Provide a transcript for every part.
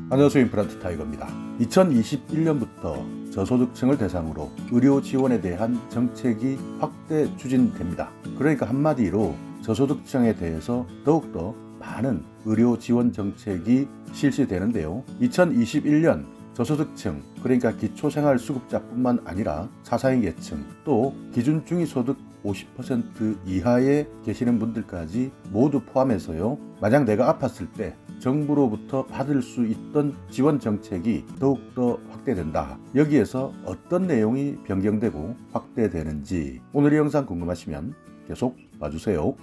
안녕하세요. 임플란트 타이거입니다. 2021년부터 저소득층을 대상으로 의료 지원에 대한 정책이 확대 추진됩니다. 그러니까 한마디로 저소득층에 대해서 더욱더 많은 의료 지원 정책이 실시되는데요. 2021년 저소득층, 그러니까 기초생활수급자뿐만 아니라 차상위 계층, 또 기준중위소득 50% 이하에 계시는 분들까지 모두 포함해서요. 만약 내가 아팠을 때 정부로부터 받을 수 있던 지원 정책이 더욱더 확대된다. 여기에서 어떤 내용이 변경되고 확대되는지 오늘 이 영상 궁금하시면 계속 봐주세요.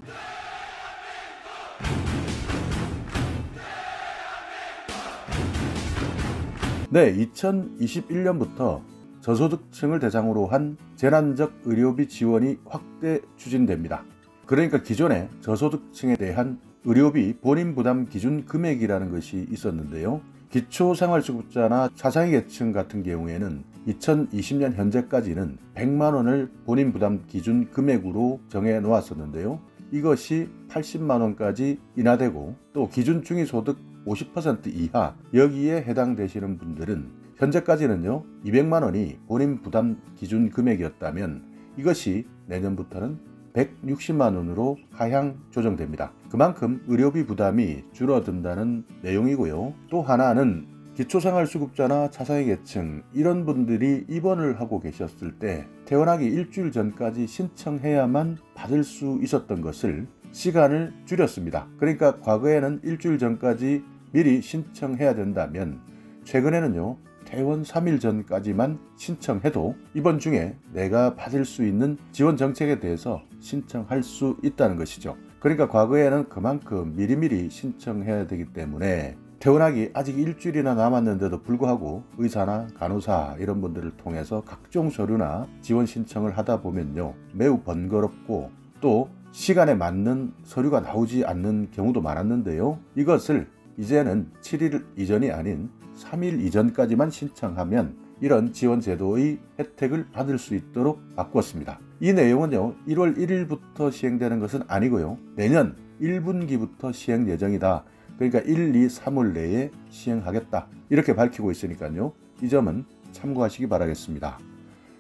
네, 2021년부터 저소득층을 대상으로 한 재난적 의료비 지원이 확대 추진됩니다. 그러니까 기존에 저소득층에 대한 의료비 본인 부담 기준 금액이라는 것이 있었는데요. 기초생활수급자나 차상위 계층 같은 경우에는 2020년 현재까지는 100만 원을 본인 부담 기준 금액으로 정해 놓았었는데요. 이것이 80만 원까지 인하되고 또 기준 중위소득 50% 이하 여기에 해당되시는 분들은 현재까지는요 200만 원이 본인 부담 기준 금액이었다면 이것이 내년부터는 160만 원으로 하향 조정됩니다. 그만큼 의료비 부담이 줄어든다는 내용이고요. 또 하나는 기초생활수급자나 차상위 계층 이런 분들이 입원을 하고 계셨을 때 퇴원하기 일주일 전까지 신청해야만 받을 수 있었던 것을 시간을 줄였습니다. 그러니까 과거에는 일주일 전까지 미리 신청해야 된다면 최근에는요 퇴원 3일 전까지만 신청해도 입원 중에 내가 받을 수 있는 지원 정책에 대해서 신청할 수 있다는 것이죠. 그러니까 과거에는 그만큼 미리미리 신청해야 되기 때문에 퇴원하기 아직 일주일이나 남았는데도 불구하고 의사나 간호사 이런 분들을 통해서 각종 서류나 지원 신청을 하다 보면요 매우 번거롭고 또 시간에 맞는 서류가 나오지 않는 경우도 많았는데요. 이것을 이제는 7일 이전이 아닌 3일 이전까지만 신청하면 이런 지원 제도의 혜택을 받을 수 있도록 바꾸었습니다. 이 내용은요 1월 1일부터 시행되는 것은 아니고요 내년 1분기부터 시행 예정이다. 그러니까 1, 2, 3월 내에 시행하겠다 이렇게 밝히고 있으니까요 이 점은 참고하시기 바라겠습니다.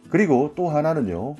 그리고 또 하나는요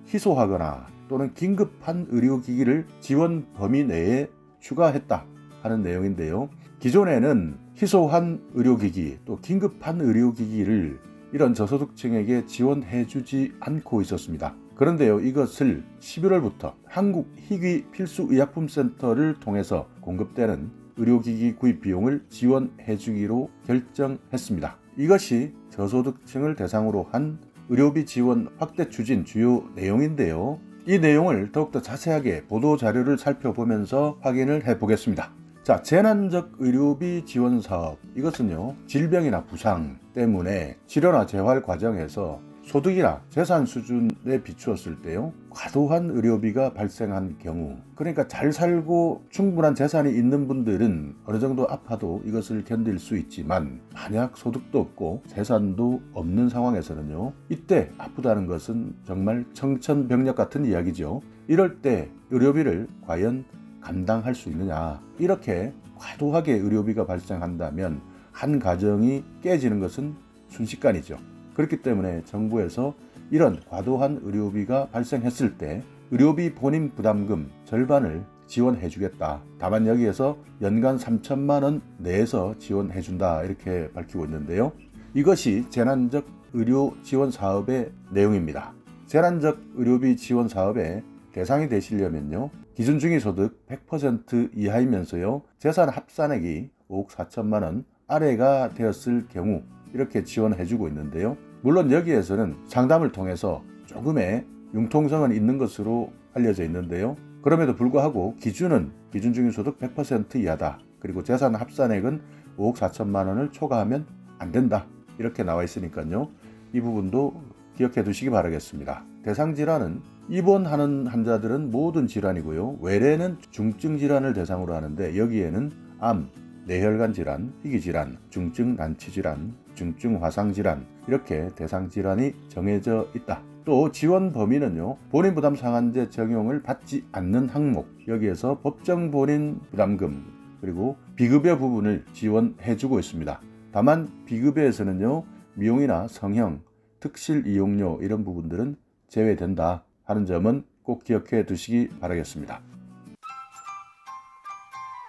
희소하거나 또는 긴급한 의료기기를 지원 범위 내에 추가했다 하는 내용인데요. 기존에는 희소한 의료기기 또 긴급한 의료기기를 이런 저소득층에게 지원해주지 않고 있었습니다. 그런데요 이것을 11월부터 한국희귀필수의약품센터를 통해서 공급되는 의료기기 구입 비용을 지원해주기로 결정했습니다. 이것이 저소득층을 대상으로 한 의료비 지원 확대 추진 주요 내용인데요. 이 내용을 더욱더 자세하게 보도자료를 살펴보면서 확인을 해보겠습니다. 자, 재난적 의료비 지원 사업 이것은요 질병이나 부상 때문에 치료나 재활 과정에서 소득이나 재산 수준에 비추었을 때요 과도한 의료비가 발생한 경우 그러니까 잘 살고 충분한 재산이 있는 분들은 어느 정도 아파도 이것을 견딜 수 있지만 만약 소득도 없고 재산도 없는 상황에서는요 이때 아프다는 것은 정말 청천벽력 같은 이야기죠. 이럴 때 의료비를 과연 감당할 수 있느냐. 이렇게 과도하게 의료비가 발생한다면 한 가정이 깨지는 것은 순식간이죠. 그렇기 때문에 정부에서 이런 과도한 의료비가 발생했을 때 의료비 본인 부담금 절반을 지원해 주겠다. 다만 여기에서 연간 3천만 원 내에서 지원해 준다 이렇게 밝히고 있는데요. 이것이 재난적 의료 지원 사업의 내용입니다. 재난적 의료비 지원 사업의 대상이 되시려면요 기준중위소득 100% 이하이면서요 재산 합산액이 5억 4천만 원 아래가 되었을 경우 이렇게 지원해주고 있는데요. 물론 여기에서는 상담을 통해서 조금의 융통성은 있는 것으로 알려져 있는데요. 그럼에도 불구하고 기준은 기준중위소득 100% 이하다. 그리고 재산 합산액은 5억 4천만 원을 초과하면 안 된다. 이렇게 나와 있으니까요. 이 부분도 기억해 두시기 바라겠습니다. 대상 질환은 입원하는 환자들은 모든 질환이고요. 외래는 중증 질환을 대상으로 하는데 여기에는 암, 뇌혈관 질환, 희귀 질환, 중증 난치 질환, 중증 화상 질환 이렇게 대상 질환이 정해져 있다. 또 지원 범위는요. 본인 부담 상한제 적용을 받지 않는 항목 여기에서 법정 본인 부담금 그리고 비급여 부분을 지원해주고 있습니다. 다만 비급여에서는요, 미용이나 성형, 특실 이용료 이런 부분들은 제외된다 하는 점은 꼭 기억해 두시기 바라겠습니다.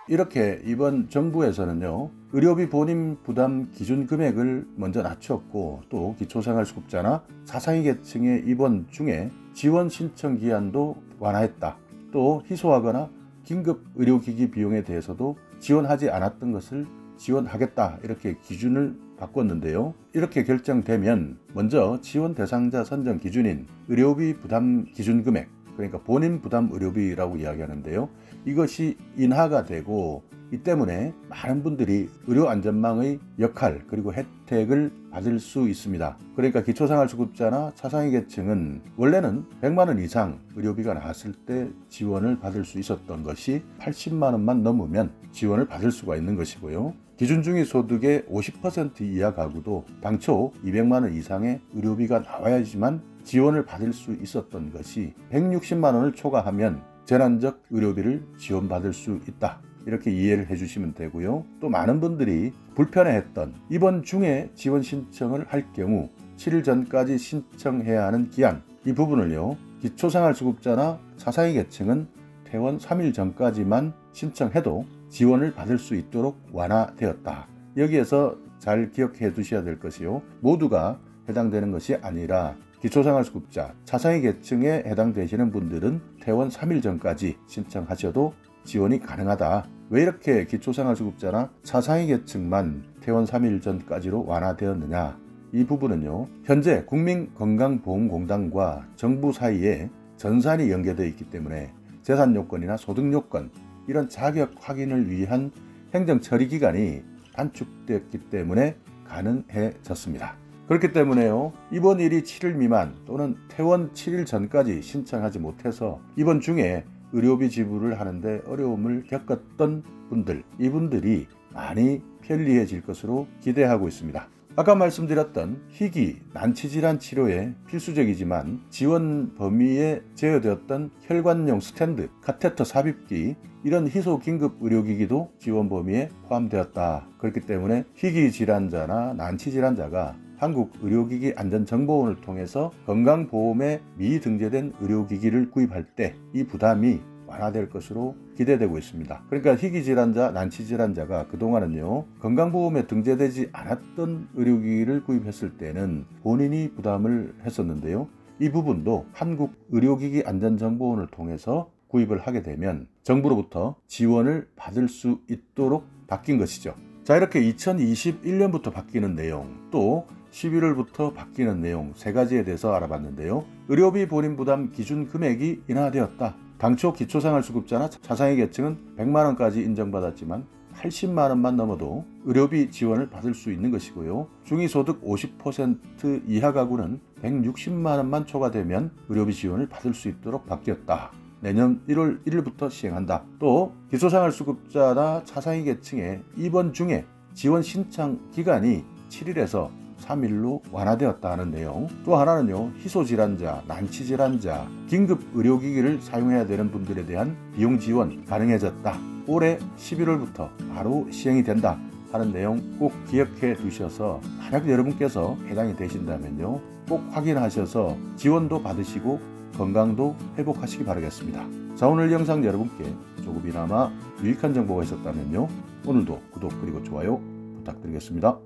이렇게 이번 정부에서는요, 의료비 본인 부담 기준 금액을 먼저 낮췄고, 또 기초생활수급자나 자상위 계층의 입원 중에 지원 신청 기한도 완화했다. 또 희소하거나 긴급 의료기기 비용에 대해서도 지원하지 않았던 것을 지원하겠다, 이렇게 기준을 바꿨는데요. 이렇게 결정되면 먼저 지원 대상자 선정 기준인 의료비 부담 기준 금액, 그러니까 본인 부담 의료비라고 이야기하는데요. 이것이 인하가 되고, 이 때문에 많은 분들이 의료안전망의 역할 그리고 혜택을 받을 수 있습니다. 그러니까 기초생활수급자나 차상위 계층은 원래는 100만 원 이상 의료비가 나왔을 때 지원을 받을 수 있었던 것이 80만 원만 넘으면 지원을 받을 수가 있는 것이고요. 기준중위소득의 50% 이하 가구도 당초 200만 원 이상의 의료비가 나와야지만 지원을 받을 수 있었던 것이 160만 원을 초과하면 재난적 의료비를 지원받을 수 있다, 이렇게 이해를 해주시면 되고요. 또 많은 분들이 불편해했던 입원 중에 지원 신청을 할 경우 7일 전까지 신청해야 하는 기한, 이 부분을요, 기초생활수급자나 차상위 계층은 퇴원 3일 전까지만 신청해도 지원을 받을 수 있도록 완화되었다. 여기에서 잘 기억해 두셔야 될 것이요, 모두가 해당되는 것이 아니라 기초생활수급자, 차상위 계층에 해당되시는 분들은 퇴원 3일 전까지 신청하셔도 지원이 가능하다. 왜 이렇게 기초생활수급자나 차상위 계층만 퇴원 3일 전까지로 완화되었느냐? 이 부분은요, 현재 국민건강보험공단과 정부 사이에 전산이 연계되어 있기 때문에 재산요건이나 소득요건, 이런 자격 확인을 위한 행정처리기간이 단축됐기 때문에 가능해졌습니다. 그렇기 때문에요, 입원일이 7일 미만 또는 퇴원 7일 전까지 신청하지 못해서 입원 중에 의료비 지불을 하는데 어려움을 겪었던 분들, 이분들이 많이 편리해질 것으로 기대하고 있습니다. 아까 말씀드렸던 희귀, 난치질환 치료에 필수적이지만 지원 범위에 제어되었던 혈관용 스탠드, 카테터 삽입기, 이런 희소 긴급 의료기기도 지원 범위에 포함되었다. 그렇기 때문에 희귀 질환자나 난치 질환자가 한국의료기기안전정보원을 통해서 건강보험에 미등재된 의료기기를 구입할 때 이 부담이 완화될 것으로 기대되고 있습니다. 그러니까 희귀질환자, 난치질환자가 그동안은요, 건강보험에 등재되지 않았던 의료기기를 구입했을 때는 본인이 부담을 했었는데요. 이 부분도 한국의료기기안전정보원을 통해서 구입을 하게 되면 정부로부터 지원을 받을 수 있도록 바뀐 것이죠. 자, 이렇게 2021년부터 바뀌는 내용, 또 11월부터 바뀌는 내용, 세 가지에 대해서 알아봤는데요. 의료비 본인 부담 기준 금액이 인하되었다. 당초 기초생활수급자나 차상위 계층은 100만 원까지 인정받았지만 80만 원만 넘어도 의료비 지원을 받을 수 있는 것이고요. 중위소득 50% 이하 가구는 160만 원만 초과되면 의료비 지원을 받을 수 있도록 바뀌었다. 내년 1월 1일부터 시행한다. 또 기초생활수급자나 차상위 계층의 입원 중에 지원 신청 기간이 7일에서 3일로 완화되었다 하는 내용. 또 하나는요, 희소질환자, 난치질환자, 긴급 의료기기를 사용해야 되는 분들에 대한 비용 지원 가능해졌다. 올해 11월부터 바로 시행이 된다 하는 내용 꼭 기억해 두셔서, 만약 여러분께서 해당이 되신다면요, 꼭 확인하셔서 지원도 받으시고 건강도 회복하시기 바라겠습니다. 자, 오늘 영상 여러분께 조금이나마 유익한 정보가 있었다면요, 오늘도 구독 그리고 좋아요 부탁드리겠습니다.